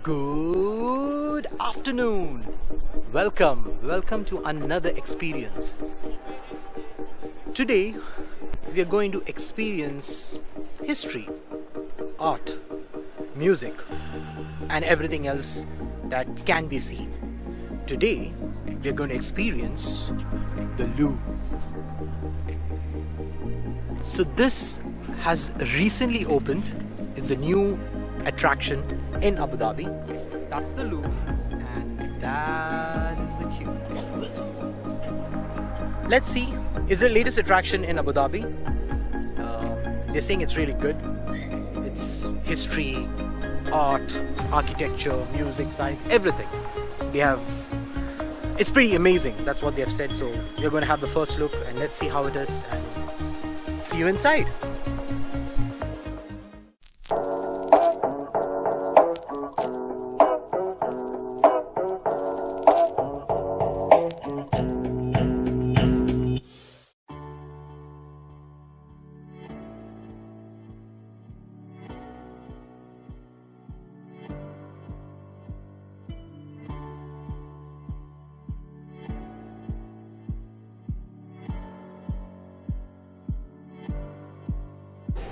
Good afternoon. Welcome to another experience. Today we are going to experience history, art, music and everything else that can be seen. Today we are going to experience the Louvre. So this has recently opened. It's a new attraction in Abu Dhabi. That's the Louvre and that is the queue. Let's see, is the latest attraction in Abu Dhabi. They're saying it's really good. It's history, art, architecture, music, science, everything. It's pretty amazing. That's what they have said. So we're going to have the first look and let's see how it is and see you inside.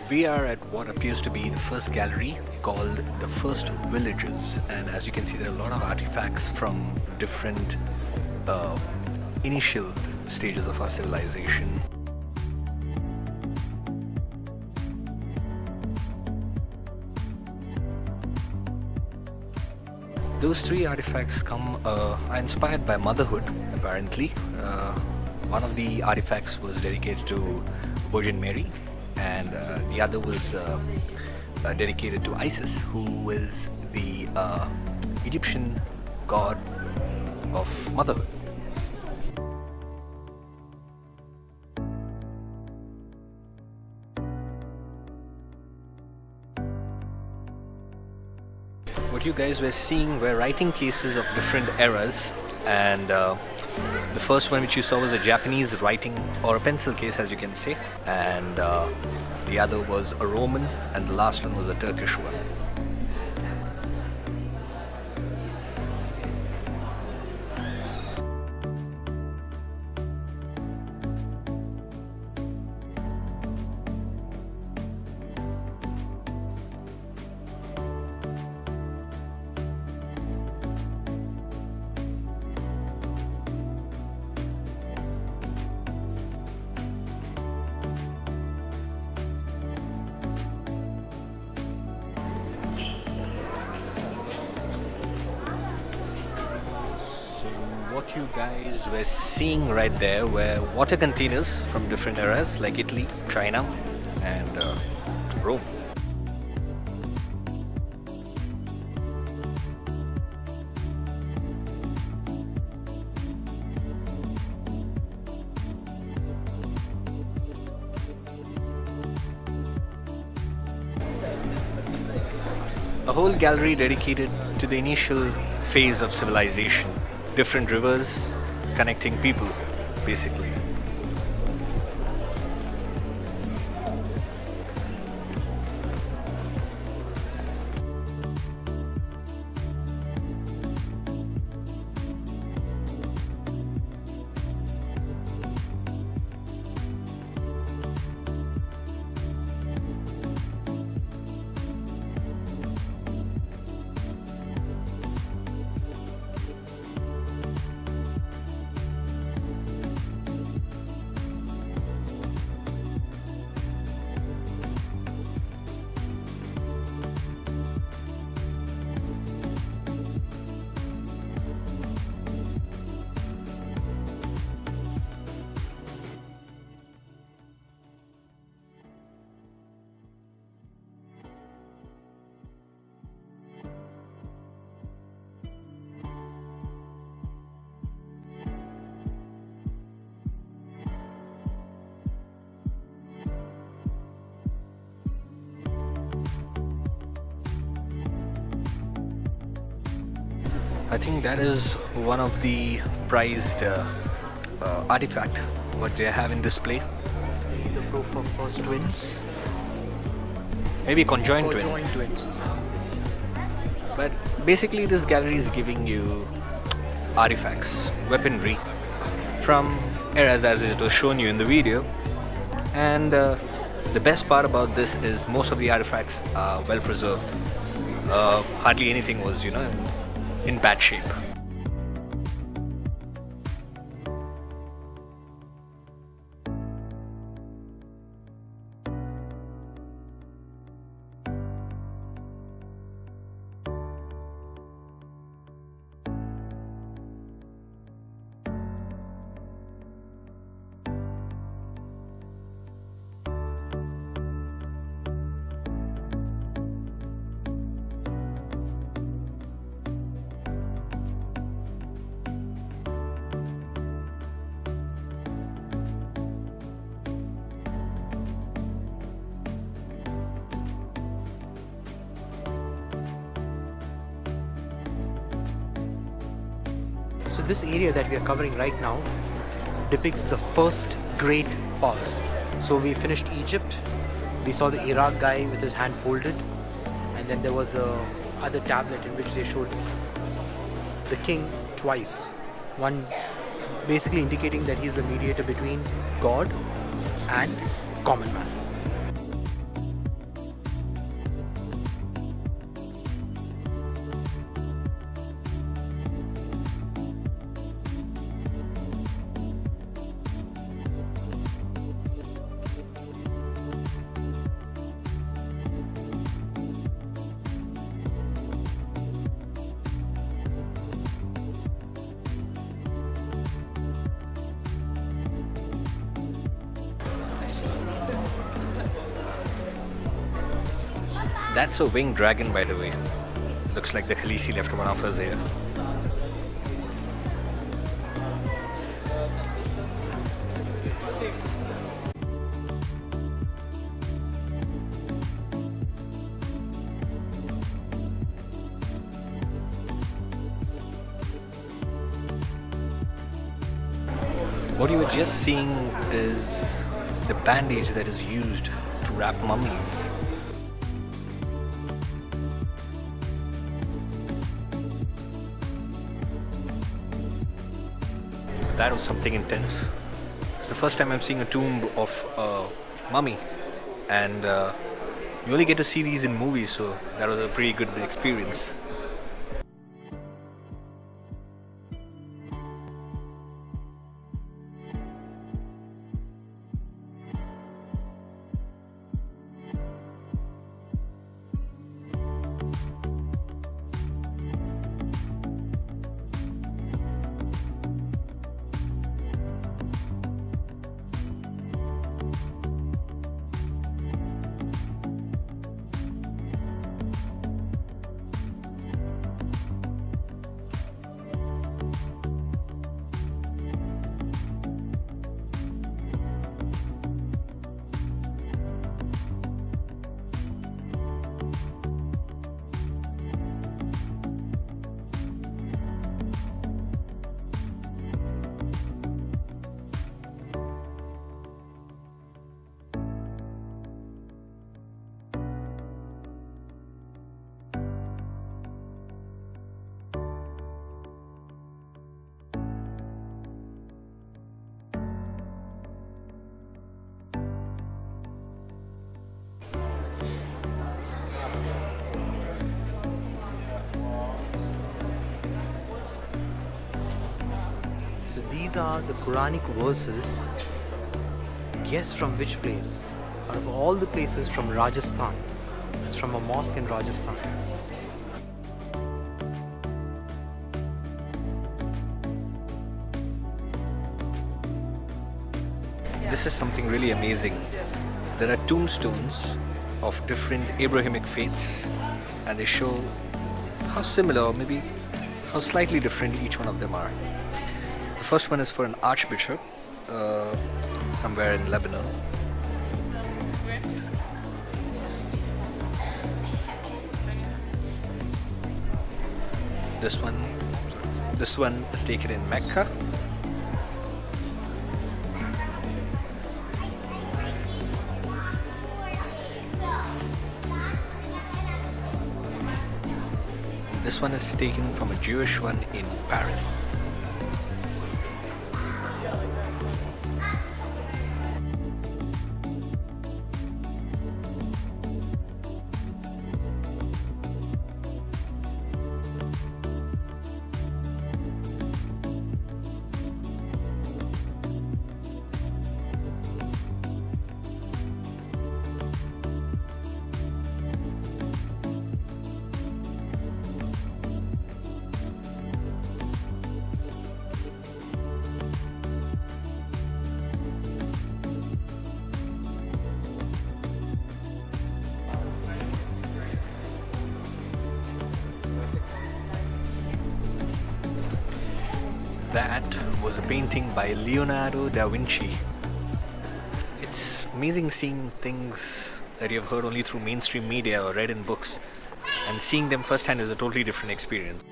We are at what appears to be the first gallery called the First Villages, and as you can see there are a lot of artifacts from different initial stages of our civilization. Those three artifacts are inspired by motherhood, apparently. One of the artifacts was dedicated to Virgin Mary, and the other was dedicated to Isis, who is the Egyptian god of motherhood. What you guys were seeing were writing cases of different eras, and the first one which you saw was a Japanese writing or a pencil case, as you can say, and the other was a Roman, and the last one was a Turkish one. What you guys were seeing right there were water containers from different eras like Italy, China and Rome. A whole gallery dedicated to the initial phase of civilization. Different rivers connecting people, basically. I think that is one of the prized artifact what they have in display. The proof of first twins. Maybe conjoined twins. Conjoined twins. But basically this gallery is giving you artifacts, weaponry from eras as it was shown you in the video. And the best part about this is most of the artifacts are well preserved. Hardly anything was, in bad shape. So this area that we are covering right now depicts the first great pulse. So we finished Egypt, we saw the Iraq guy with his hand folded, and then there was a other tablet in which they showed the king twice. One basically indicating that he's the mediator between God and common man. That's a winged dragon, by the way. Looks like the Khaleesi left one of us here. What you were just seeing is the bandage that is used to wrap mummies. That was something intense. It's the first time I'm seeing a tomb of a mummy, and you only get to see these in movies, so that was a pretty good experience. So these are the Quranic verses. Guess from which place? Out of all the places, from Rajasthan. It's from a mosque in Rajasthan. This is something really amazing. There are tombstones of different Abrahamic faiths, and they show how similar, or maybe how slightly different each one of them are. The first one is for an archbishop somewhere in Lebanon. This one is taken in Mecca. This one is taken from a Jewish one in Paris. That was a painting by Leonardo da Vinci. It's amazing seeing things that you've heard only through mainstream media or read in books, and seeing them firsthand is a totally different experience.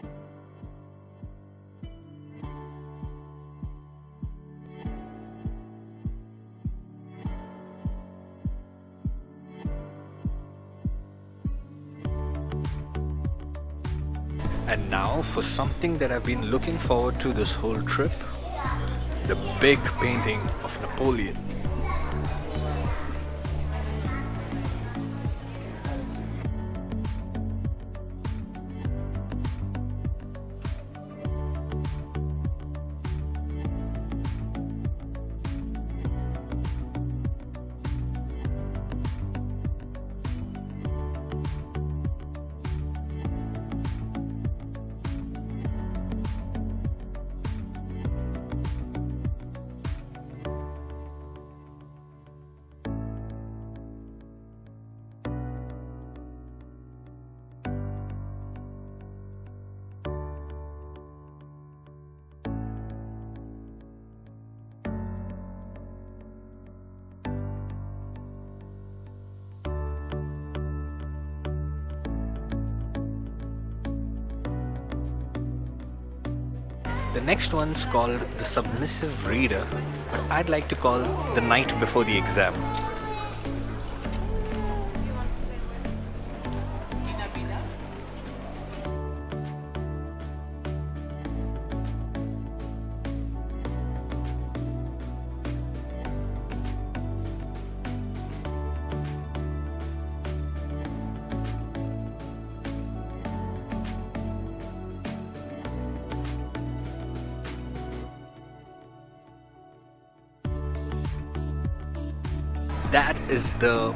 And now for something that I've been looking forward to this whole trip, the big painting of Napoleon. The next one's called The Submissive Reader, but I'd like to call The Night Before the Exam. That is the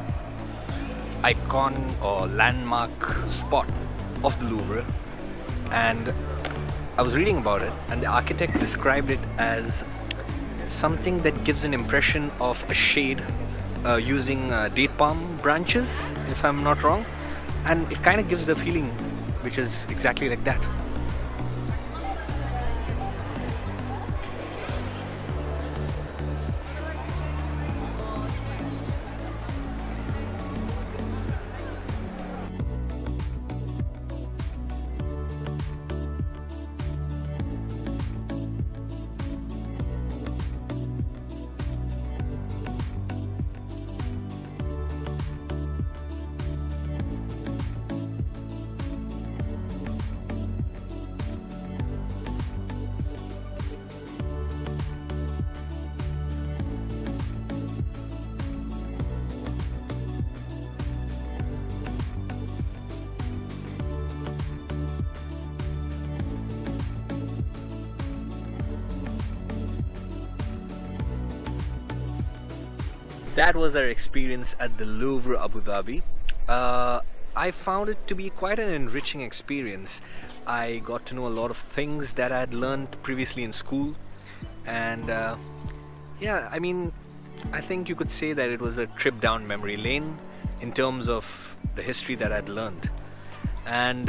icon or landmark spot of the Louvre, and I was reading about it, and the architect described it as something that gives an impression of a shade using date palm branches, if I'm not wrong, and it kind of gives the feeling which is exactly like that. That was our experience at the Louvre Abu Dhabi. I found it to be quite an enriching experience. I got to know a lot of things that I had learned previously in school, and yeah, I mean, I think you could say that it was a trip down memory lane in terms of the history that I'd learned. And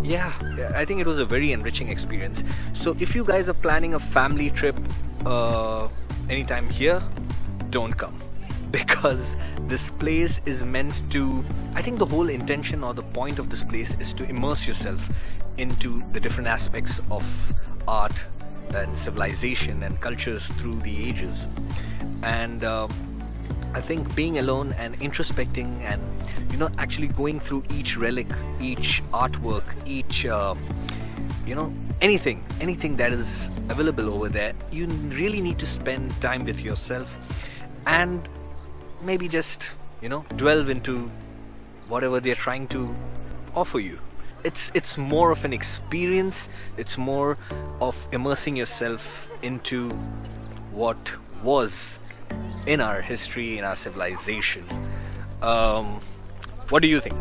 yeah, I think it was a very enriching experience. So if you guys are planning a family trip anytime here, don't come, because this place is meant to, I think the whole intention or the point of this place is to immerse yourself into the different aspects of art and civilization and cultures through the ages. And I think being alone and introspecting and actually going through each relic, each artwork, each anything that is available over there, you really need to spend time with yourself and maybe just delve into whatever they're trying to offer you. It's more of an experience. It's more of immersing yourself into what was in our history, in our civilization. What do you think?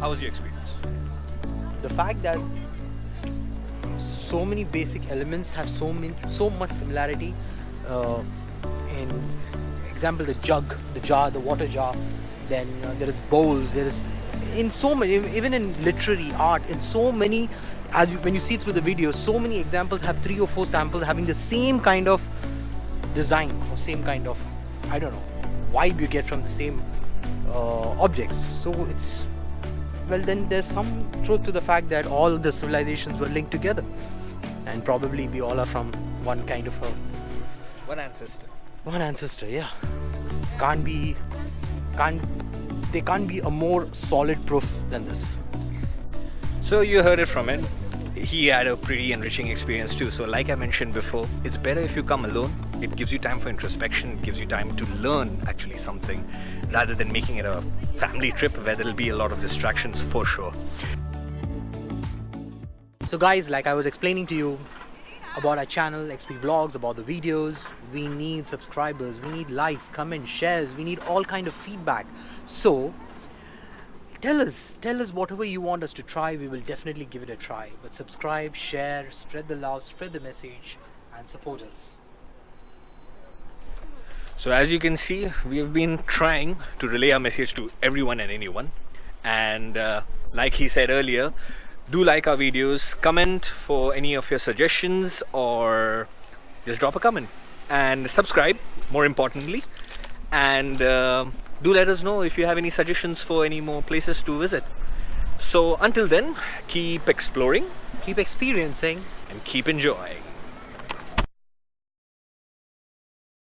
How was your experience? The fact that so many basic elements have so much similarity. In example, the jug, the jar, the water jar. Then there is bowls. There is in so many, even in literary art, in so many. When you see through the video, so many examples have 3 or 4 samples having the same kind of design or same kind of, I don't know, vibe you get from the same objects. So it's, well, then there's some truth to the fact that all the civilizations were linked together, and probably we all are from one kind of One ancestor. one ancestor. Yeah, there can't be a more solid proof than this. So you heard it from him. He had a pretty enriching experience too. So like I mentioned before, it's better if you come alone. It gives you time for introspection. It gives you time to learn actually something, rather than making it a family trip where there'll be a lot of distractions for sure. So guys, like I was explaining to you about our channel, XP Vlogs, about the videos, we need subscribers, we need likes, comments, shares, we need all kind of feedback. So tell us whatever you want us to try. We will definitely give it a try. But subscribe, share, spread the love, spread the message, and support us. So as you can see, we have been trying to relay our message to everyone and anyone. And like he said earlier, do like our videos, comment for any of your suggestions, or just drop a comment. And subscribe, more importantly. And do let us know if you have any suggestions for any more places to visit. So until then, keep exploring, Keep experiencing. and keep enjoying.